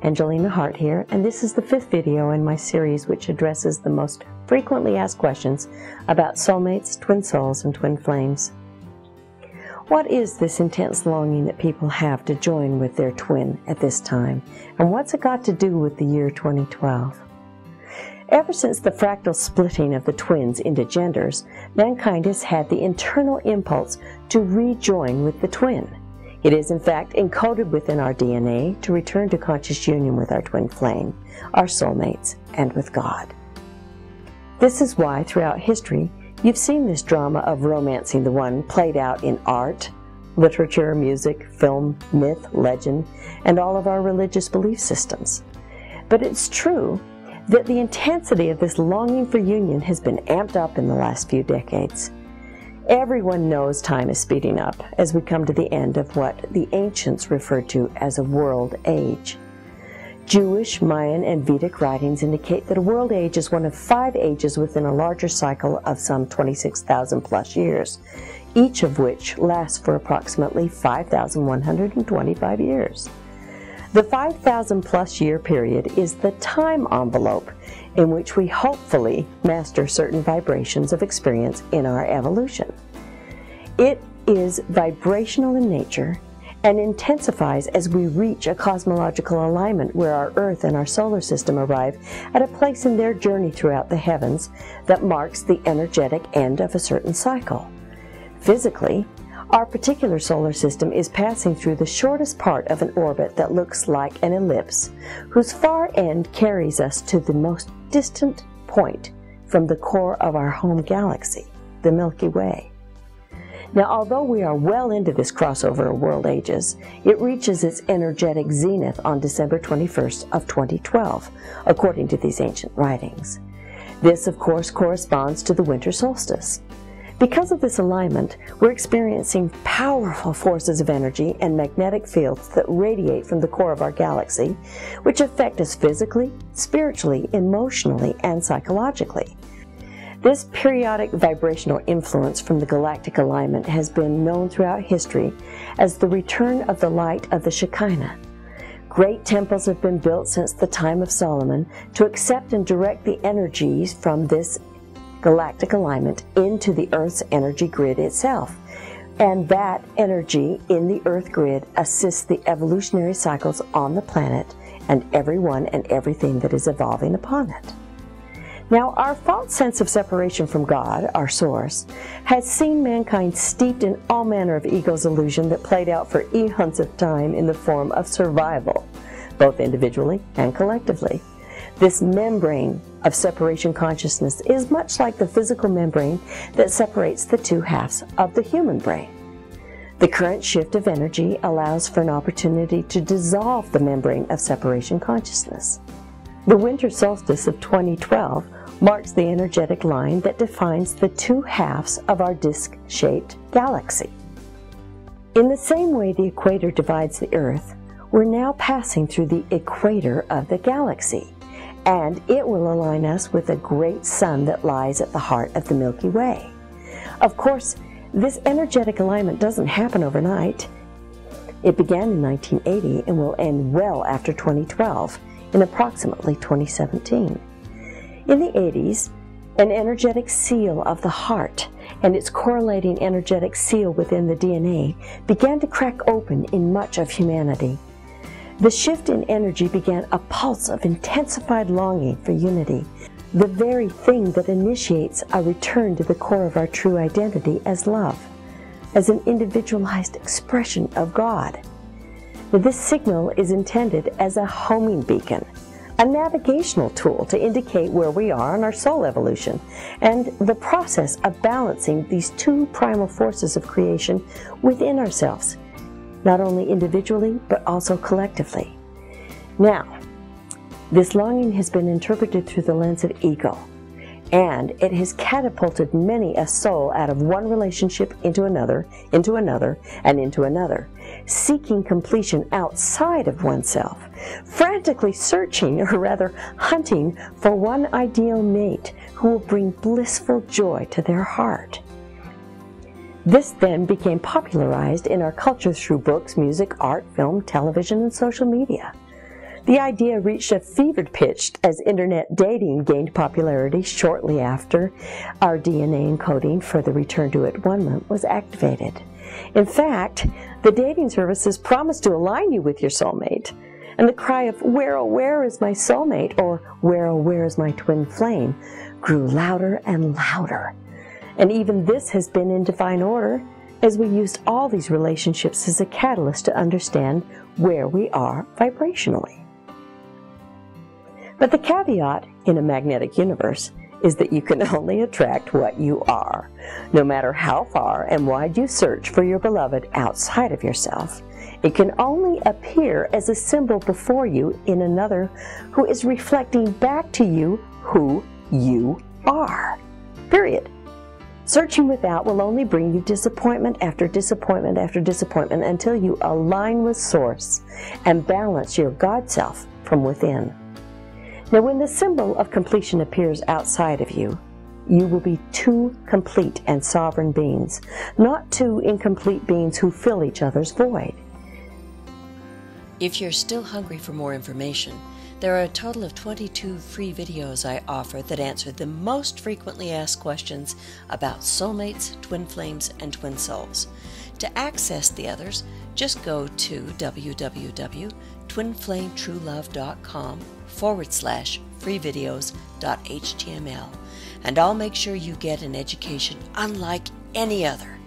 Angelina Hart here, and this is the 5th video in my series which addresses the most frequently asked questions about soulmates, twin souls, and twin flames. What is this intense longing that people have to join with their twin at this time, and what's it got to do with the year 2012? Ever since the fractal splitting of the twins into genders, mankind has had the internal impulse to rejoin with the twin. It is in fact encoded within our DNA to return to conscious union with our twin flame, our soulmates, and with God. This is why throughout history you've seen this drama of romancing the one played out in art, literature, music, film, myth, legend, and all of our religious belief systems. But it's true that the intensity of this longing for union has been amped up in the last few decades. Everyone knows time is speeding up as we come to the end of what the ancients referred to as a world age. Jewish, Mayan, and Vedic writings indicate that a world age is one of 5 ages within a larger cycle of some 26,000 plus years, each of which lasts for approximately 5,125 years. The 5,000 plus year period is the time envelope in which we hopefully master certain vibrations of experience in our evolution. It is vibrational in nature and intensifies as we reach a cosmological alignment where our Earth and our solar system arrive at a place in their journey throughout the heavens that marks the energetic end of a certain cycle. Physically, our particular solar system is passing through the shortest part of an orbit that looks like an ellipse, whose far end carries us to the most distant point from the core of our home galaxy, the Milky Way. Now, although we are well into this crossover of world ages, it reaches its energetic zenith on December 21st of 2012, according to these ancient writings. This, of course, corresponds to the winter solstice. Because of this alignment, we're experiencing powerful forces of energy and magnetic fields that radiate from the core of our galaxy, which affect us physically, spiritually, emotionally, and psychologically. This periodic vibrational influence from the galactic alignment has been known throughout history as the return of the light of the Shekinah. Great temples have been built since the time of Solomon to accept and direct the energies from this galactic alignment into the Earth's energy grid itself. And that energy in the Earth grid assists the evolutionary cycles on the planet and everyone and everything that is evolving upon it. Now, our false sense of separation from God, our source, has seen mankind steeped in all manner of ego's illusion that played out for eons of time in the form of survival, both individually and collectively. This membrane of separation consciousness is much like the physical membrane that separates the 2 halves of the human brain. The current shift of energy allows for an opportunity to dissolve the membrane of separation consciousness. The winter solstice of 2012 marks the energetic line that defines the 2 halves of our disc-shaped galaxy. In the same way the equator divides the Earth, we're now passing through the equator of the galaxy, and it will align us with a great sun that lies at the heart of the Milky Way. Of course, this energetic alignment doesn't happen overnight. It began in 1980 and will end well after 2012, in approximately 2017. In the 80s, an energetic seal of the heart and its correlating energetic seal within the DNA began to crack open in much of humanity. The shift in energy began a pulse of intensified longing for unity, the very thing that initiates a return to the core of our true identity as love, as an individualized expression of God. This signal is intended as a homing beacon, a navigational tool to indicate where we are on our soul evolution, and the process of balancing these 2 primal forces of creation within ourselves, not only individually, but also collectively. Now, this longing has been interpreted through the lens of ego, and it has catapulted many a soul out of one relationship into another, and into another, seeking completion outside of oneself, frantically searching, or rather hunting, for one ideal mate who will bring blissful joy to their heart. This then became popularized in our culture through books, music, art, film, television, and social media. The idea reached a fevered pitch as internet dating gained popularity shortly after our DNA encoding for the return to at-one-ment was activated. In fact, the dating services promised to align you with your soulmate, and the cry of "Where, oh, where is my soulmate?" or "Where, oh, where is my twin flame?" grew louder and louder. And even this has been in divine order, as we used all these relationships as a catalyst to understand where we are vibrationally. But the caveat in a magnetic universe is that you can only attract what you are, no matter how far and wide you search for your beloved outside of yourself. It can only appear as a symbol before you in another who is reflecting back to you who you are. Period. Searching without will only bring you disappointment after disappointment after disappointment until you align with Source and balance your God self from within. Now, when the symbol of completion appears outside of you, you will be two complete and sovereign beings, not two incomplete beings who fill each other's void. If you're still hungry for more information, there are a total of 22 free videos I offer that answer the most frequently asked questions about soulmates, twin flames, and twin souls. To access the others, just go to www.twinflametruelove.com/freevideos.html, and I'll make sure you get an education unlike any other.